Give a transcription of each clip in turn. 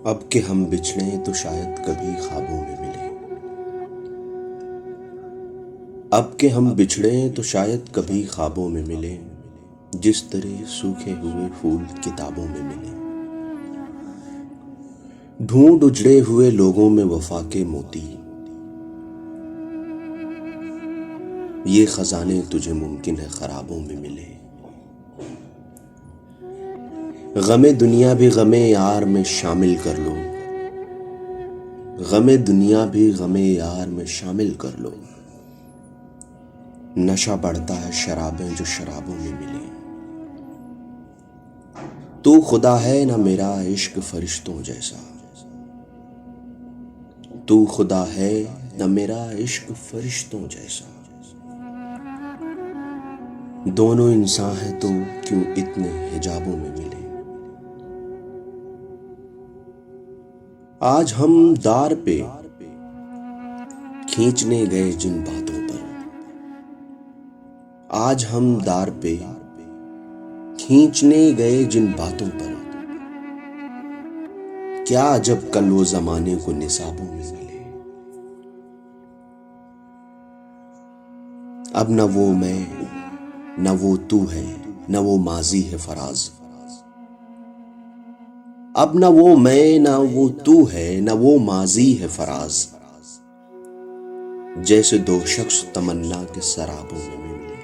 اب کہ ہم بچھڑیں تو شاید کبھی خوابوں میں ملیں۔ اب کہ ہم بچھڑیں تو شاید کبھی خوابوں میں ملیں، جس طرح سوکھے ہوئے پھول کتابوں میں ملیں۔ ڈھونڈ اجڑے ہوئے لوگوں میں وفا کے موتی، یہ خزانے تجھے ممکن ہے خرابوں میں ملیں۔ غم دنیا بھی غم یار میں شامل کر لو، غم دنیا بھی غم یار میں شامل کر لو۔ نشہ بڑھتا ہے شرابیں جو شرابوں میں ملیں۔ تو خدا ہے نہ میرا عشق فرشتوں جیسا، تو خدا ہے نہ میرا عشق فرشتوں جیسا۔ دونوں انسان ہیں تو کیوں اتنے حجابوں میں ملے۔ آج ہم دار پہ کھینچنے گئے جن باتوں پر، آج ہم دار پہ کھینچنے گئے جن باتوں پر، کیا عجب کل وہ زمانے کو نصابوں میں ملے۔ اب نہ وہ میں نہ وہ تو ہے، نہ وہ ماضی ہے فراز۔ اب نہ وہ میں نہ وہ تو ہے، نہ وہ ماضی ہے فراز۔ جیسے دو شخص تمنا کے سرابوں میں ملے،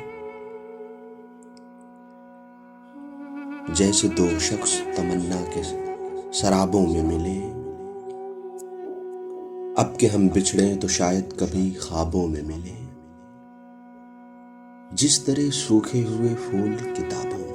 جیسے دو شخص تمنا کے سرابوں میں ملے۔ اب کہ ہم بچھڑیں تو شاید کبھی خوابوں میں ملیں، جس طرح سوکھے ہوئے پھول کتابوں